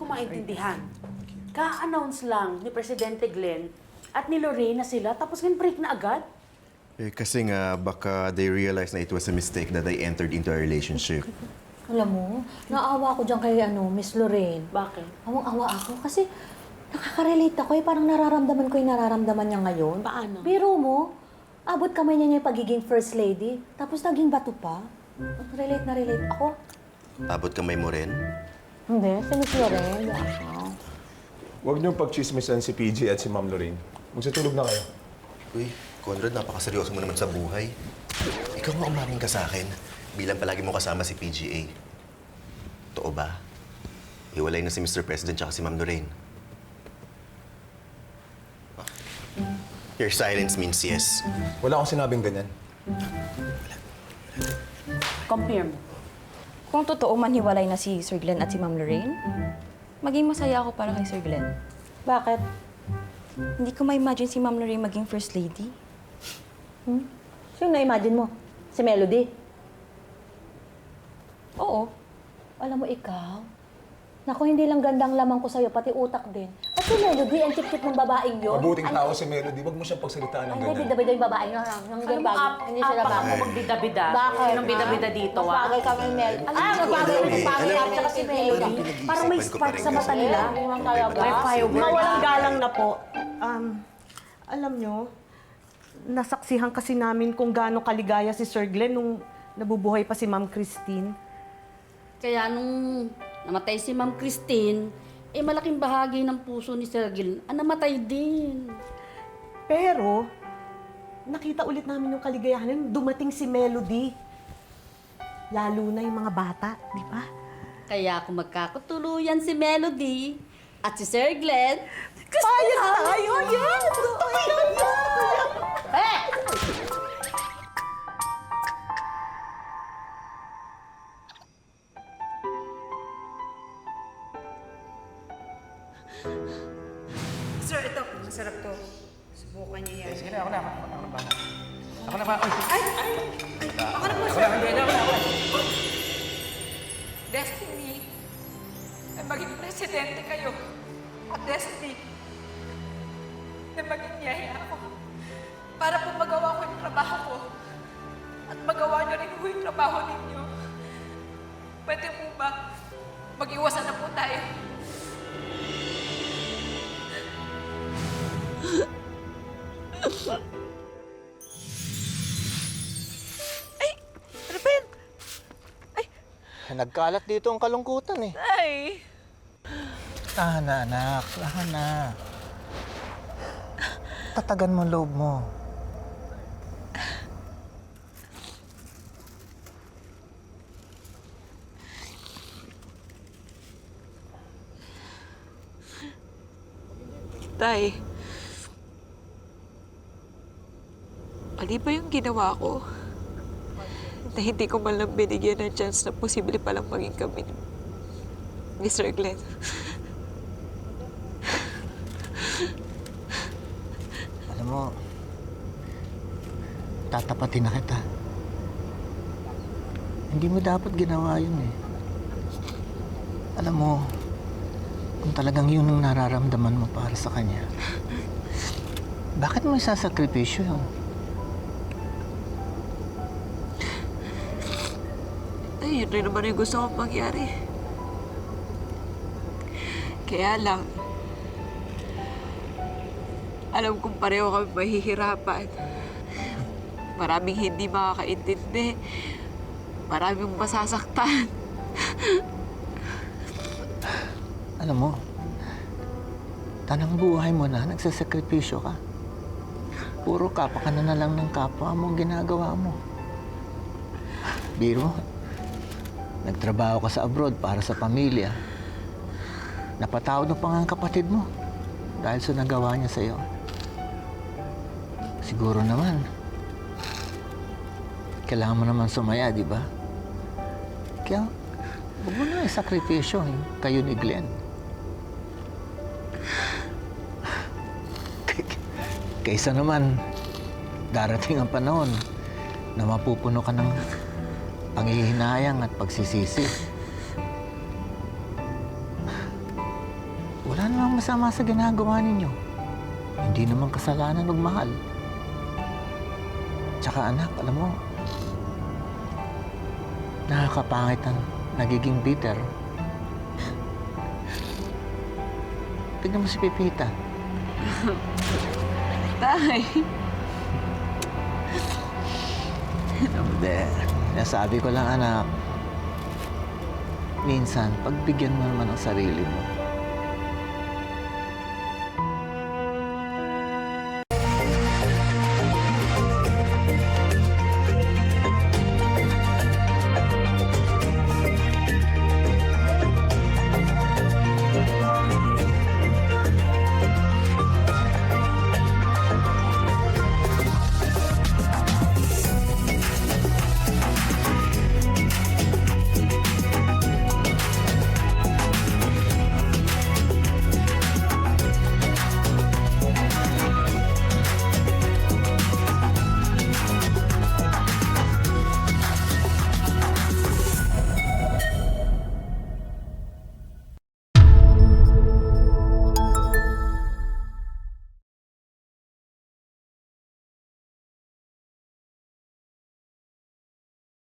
ko maintindihan. Ka-announce lang ni Presidente Glenn at ni Lorraine na sila, tapos ngayon break na agad? Kasi nga, baka they realized na it was a mistake that they entered into a relationship. Alam mo, naawa ko dyan kay Miss Lorraine. Bakit? Awang-awa ako kasi nakaka-relate ako eh. Parang nararamdaman ko yung nararamdaman niya ngayon. Paano? Biro mo, abot kamay niya yung pagiging first lady, tapos naging bato pa. Relate na relate ako. Abot kamay mo rin? Hindi, si Miss Lorraine. Huwag niyong pagchismisan si PJ at si Ma'am Lorraine. Magsatulog na kayo. Uy, Conrad, napakaseryoso mo naman sa buhay. Ikaw mo umamin ka sa akin bilang palagi mo kasama si PGA. Totoo ba? Hiwalay na si Mr. President tsaka si Ma'am Lorraine. Your silence means yes. Wala akong sinabing ganyan. Confirm. Kung totoo man hiwalay na si Sir Glenn at si Ma'am Lorraine, maging masaya ako para kay Sir Glenn. Bakit? Hindi ko ma-imagine si Ma'am Lorraine maging First Lady. Sino na-imagine mo? Si Melody? Oo. Alam mo ikaw, naku, hindi lang gandang lamang ko sa'yo, pati utak din. At si Melody, ang chip-chip ng babaeng yun. Mabuting tao si Melody. Huwag mo siyang pagsalitaan ng Ay, hindi, ganyan. bida-bida yung babae nyo. Alam mo, Hindi sila apak bago. mo magbida-bida. Bakit? Sinong bida-bida dito, Mas bagay kami, Mel. Mas bagay Alam mo, at si Melody. Parang may Isipan ko pa spark rin sa kasi. mata nila. May firework. Mawalang galang na po. Alam nyo, nasaksihan kasi namin kung gaano kaligaya si Sir Glenn nung nabubuhay pa si Ma'am Christine. Kaya nung namatay si Ma'am Christine, malaking bahagi ng puso ni Sir Gil ang namatay din. Pero, nakita ulit namin yung kaligayahan nung dumating si Melody. Lalo na yung mga bata, di ba? Kaya kung magkakatuluyan si Melody at si Sir Glenn, Payag tayo! Yes! Sir, ito. Masarap to. Subukan niyo yan. Sige na, ako na. Ako na ba? Ako na po, sir. Destiny, na maging presidente kayo. At Destiny, na maging yaya ako. Para po magawa ko yung trabaho ko. At magawa niyo rin po yung trabaho ninyo. Pwede po ba mag-iwasan na po tayo? Nagkalat dito ang kalungkutan eh. Ay! Tahan na, anak. Tahan na. Tatagan mo loob mo. Tay, mali ba yung ginawa ko? Na hindi ko man lang binigyan ng chance na posible palang maging kami ni Sir Glenn. Alam mo, tatapatin na kita. Hindi mo dapat ginawa yun eh. Alam mo, kung talagang yun ang nararamdaman mo para sa kanya, bakit mo isasakripisyo yun? Ay, yun rin naman yung gusto kong mangyari. Kaya lang, alam kong pareho kami mahihirapan. Maraming hindi makakaintindi. Maraming masasaktan. Alam mo, tanang buhay mo na, nagsasakripisyo ka. Puro kapwa ka na lang ng kapwa mo ang ginagawa mo. Biro, nagtrabaho ka sa abroad para sa pamilya. Napatawad mo pa nga ang kapatid mo dahil sa nagawa niya sa'yo. Siguro naman, kailangan mo naman sumaya, di ba? Kaya, huwag mo na isakripisyo kayo ni Glenn. Kaysa naman, darating ang panahon na mapupuno ka ng panghihinayang at pagsisisi. Wala namang masama sa ginagawa ninyo. Hindi naman kasalanan magmahal. Tsaka anak, alam mo, nakakapangit ang nagiging bitter. Tignan mo si Pepita. Tay. Hindi. Nasabi ko lang, anak, minsan, pagbigyan mo naman ang sarili mo.